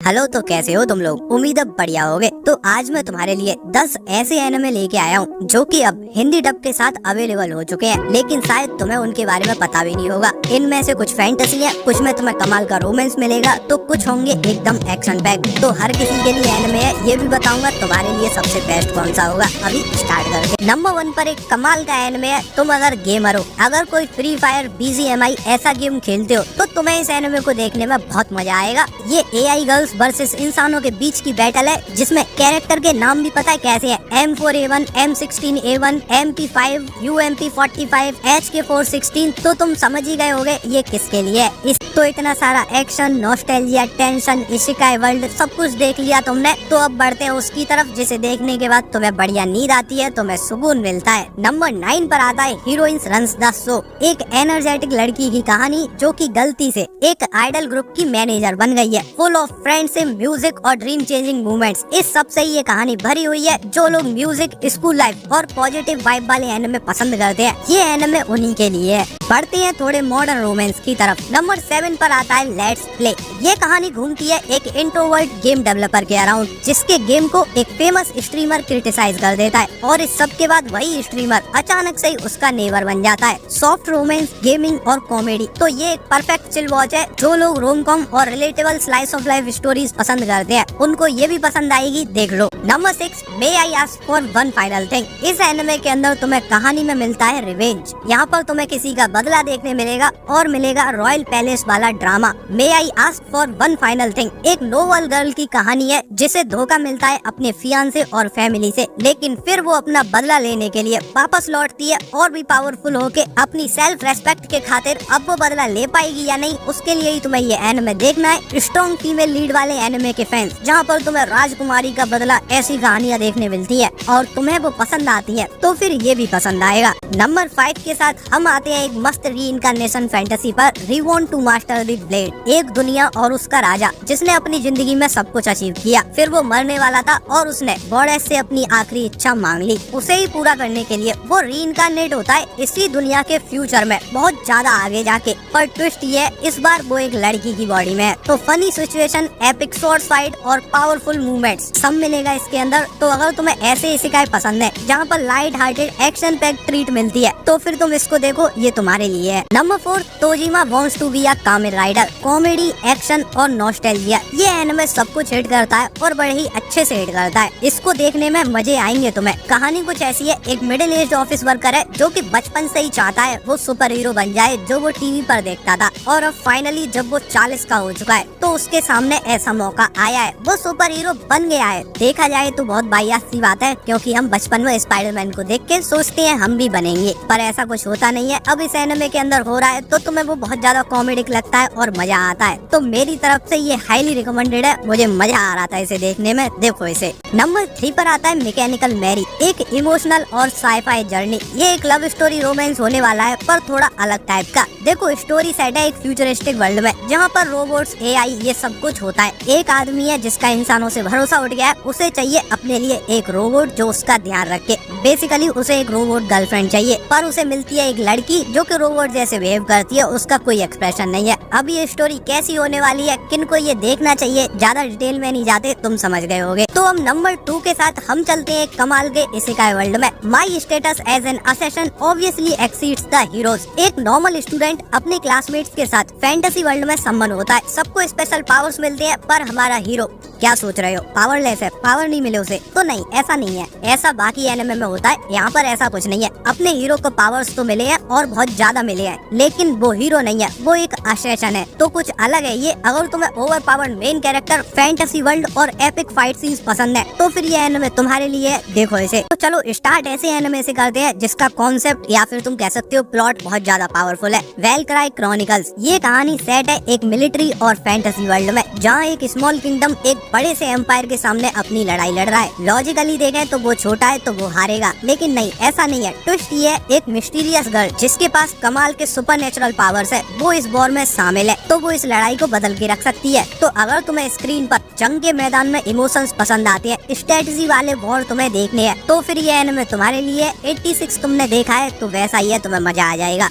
Hello, तो कैसे हो तुम लोग? उम्मीद अब बढ़िया होगे। तो आज मैं तुम्हारे लिए 10 ऐसे एनिमे लेके आया हूँ जो कि अब हिंदी डब के साथ अवेलेबल हो चुके हैं, लेकिन शायद तुम्हें उनके बारे में पता भी नहीं होगा। इनमें से कुछ फैंटेसी है, कुछ में तुम्हें कमाल का रोमांस मिलेगा, तो कुछ होंगे एकदम एक्शन पैक। तो हर किसी के लिए एनिमे है, ये भी बताऊंगा तुम्हारे लिए सबसे बेस्ट कौन सा होगा। अभी स्टार्ट करते। नंबर 1 पर एक कमाल का एनिमे है। तुम अगर गेमर हो, अगर कोई फ्री फायर, BGMI ऐसा गेम खेलते हो, तो तुम्हें इस एनिमे को देखने में बहुत मजा आएगा। ये AI गर्ल्स वर्सेस इंसानों के बीच की बैटल है, जिसमें कैरेक्टर के नाम भी पता है कैसे हैं। M4A1, M16A1, MP5, UMP45, HK416। तो तुम समझ ही गए होगे ये किसके लिए है। इस तो इतना सारा एक्शन, नॉस्टैल्जिया, टेंशन, इशिकाई वर्ल्ड सब कुछ देख लिया तुमने। तो अब बढ़ते हैं उसकी तरफ जिसे देखने के बाद तुम्हें बढ़िया नींद आती है, तुम्हें सुकून मिलता है। नंबर 9 पर आता है हीरोइंस रन्स द शो। एक एनर्जेटिक लड़की की कहानी जो कि गलती से एक आइडल ग्रुप की मैनेजर बन गई है। फुल ऑफ फ्रेंडशिप, म्यूजिक और ड्रीम चेंजिंग मूवमेंट्स। इस सब से ये कहानी भरी हुई है। जो लोग म्यूजिक, स्कूल लाइफ और पॉजिटिव वाइब वाले एनिमे पसंद करते हैं, ये एनिमे उन्हीं के लिए है। बढ़ते हैं थोड़े मॉडर्न रोमांस की तरफ। नंबर 7 पर आता है लेट्स प्ले। ये कहानी घूमती है एक इंट्रोवर्ट गेम डेवलपर के अराउंड, जिसके गेम को एक फेमस स्ट्रीमर क्रिटिसाइज कर देता है, और इस सब के बाद वही स्ट्रीमर अचानक से ही उसका नेबर बन जाता है। सॉफ्ट रोमांस, गेमिंग और कॉमेडी। तो ये एक परफेक्ट चिल वॉच है। जो लोग रोम कॉम और relatable slice of life stories पसंद करते हैं, उनको ये भी पसंद आएगी, देख लो। Number 6, may I ask for one final thing. इस एनिमे के अंदर तुम्हें कहानी में मिलता है रिवेंज। यहाँ पर तुम्हें किसी का बदला देखने मिलेगा और मिलेगा रॉयल पैलेस वाला drama. May I ask for one final thing एक नोबल गर्ल की कहानी है, जिसे धोखा मिलता है अपने फियांसे और फैमिली से, लेकिन फिर वो अपना बदला लेने के लिए वापस लौटती है और भी पावरफुल होके अपनी सेल्फ रेस्पेक्ट के खातिर। अब वो बदला ले पाएगी या नहीं, उसके लिए ही तुम्हें ये एनिमे देखना है। स्ट्रॉन्ग फीमेल लीड वाले एनिमे के फैंस, जहाँ पर तुम्हें राजकुमारी का बदला, ऐसी कहानियाँ देखने मिलती है और तुम्हें वो पसंद आती है, तो फिर ये भी पसंद आएगा। नंबर 5 के साथ हम आते हैं एक मस्त रीइंकार्नेशन फैंटेसी पर, रिवॉन्ट टू मास्टर द ब्लेड। एक दुनिया और उसका राजा, जिसने अपनी जिंदगी में सब कुछ अचीव किया, फिर वो मरने वाला था और उसने गॉडेस से अपनी आखिरी इच्छा मांग ली। उसे ही पूरा करने के लिए वो रीइंकार्नेट होता है इसी दुनिया के फ्यूचर में, बहुत ज्यादा आगे जाके। पर ट्विस्ट ये है, इस बार वो एक लड़की की बॉडी में है। तो funny situation, epic short fight और पावरफुल मूवमेंट्स सब मिलेगा इसके अंदर। तो अगर तुम्हें ऐसे इशिकाई पसंद है, जहाँ पर light hearted action pack treat मिलती है, तो फिर तुम इसको देखो, ये तुम्हारे लिए है। Number 4, Toujima wants to be a Kamen Rider. Comedy, action और नॉस्टैल्जिया, ये एनिमे सब कुछ हिट करता है और बड़े ही अच्छे से हिट करता है। इसको देखने में मजे आएंगे तुम्हें। कहानी कुछ ऐसी है, एक मिडिल एज ऑफिस वर्कर है जो कि बचपन से ही चाहता है वो सुपर हीरो बन जाए, जो वो टीवी पर देखता था, और अब फाइनली जब वो 40 का हो चुका है, तो उसके सामने ऐसा मौका आया है, वो सुपर हीरो बन गया है। देखा जाए तो बहुत बायास सी बात है, क्योंकि हम बचपन में स्पाइडरमैन को देख के सोचते हैं हम भी बनेंगे, पर ऐसा कुछ होता नहीं है। अब इस एनिमे के अंदर हो रहा है, तो तुम्हें वो बहुत ज्यादा कॉमेडिक लगता है और मजा आता है। तो मेरी तरफ से ये हाईली रिकमेंडेड है, मुझे मजा आ रहा था इसे देखने में, देखो इसे। नंबर 3 पर आता है मैकेनिकल मैरी। एक इमोशनल और साइफाई जर्नी। ये एक लव स्टोरी रोमांस होने वाला है, पर थोड़ा अलग टाइप का। देखो, स्टोरी सेट है एक फ्यूचरिस्टिक वर्ल्ड में, जहाँ पर रोबोट्स, AI ये सब कुछ होता है। एक आदमी है जिसका इंसानों से भरोसा उठ गया है, उसे चाहिए अपने लिए एक रोबोट जो उसका ध्यान रखे। बेसिकली उसे एक रोबोट गर्लफ्रेंड चाहिए, पर उसे मिलती है एक लड़की जो कि रोबोट जैसे बिहेव करती है, उसका कोई एक्सप्रेशन नहीं है। अब ये स्टोरी कैसी होने वाली है, किनको ये देखना चाहिए, ज्यादा डिटेल में नहीं जाते, तुम समझ गए होगे। तो अब नंबर 2 के साथ हम चलते हैं कमाल के इसेकाई वर्ल्ड में। My status as an assassin obviously exceeds the heroes. एक नॉर्मल स्टूडेंट अपने क्लासमेट्स के साथ फैंटेसी वर्ल्ड में संबंध होता है, सबको स्पेशल पावर्स मिलते हैं, पर हमारा हीरो, क्या सोच रहे हो, पावरलेस है, पावर नहीं मिले उसे? तो नहीं, ऐसा नहीं है। ऐसा बाकी एनिमे में होता है, यहाँ पर ऐसा कुछ नहीं है। अपने हीरो को पावर्स तो मिले हैं और बहुत ज्यादा मिले हैं, लेकिन वो हीरो नहीं है, वो एक असैसिन है। तो कुछ अलग है ये। अगर तुम्हें over powered main character, fantasy world और एपिक फाइट सीन्स पसंद है, तो फिर ये एनिमे तुम्हारे लिए है, देखो इसे। तो चलो स्टार्ट ऐसे एनिमे से करते हैं जिसका कॉन्सेप्ट या फिर तुम कह सकते हो प्लॉट बहुत ज्यादा पावरफुल है। वेलक्राई क्रॉनिकल्स। ये कहानी सेट है एक मिलिट्री और फैंटेसी वर्ल्ड में, जहाँ एक स्मॉल किंगडम एक बड़े से एम्पायर के सामने अपनी लड़ाई लड़ रहा है। लॉजिकली देखें तो वो छोटा है तो वो हारेगा, लेकिन नहीं, ऐसा नहीं है। ट्विस्ट ये है, एक मिस्टीरियस गर्ल जिसके पास कमाल के सुपरनेचुरल पावर्स है, वो इस वॉर में शामिल है, तो वो इस लड़ाई को बदल के रख सकती है। तो अगर तुम्हें स्क्रीन पर जंग के मैदान में इमोशंस पसंद आते हैं, स्ट्रेटजी वाले वॉर तुम्हें देखने हैं, तो फिर ये एनिमे तुम्हारे लिए। 86 तुमने देखा है तो वैसा ही है, तुम्हें मजा आ जाएगा।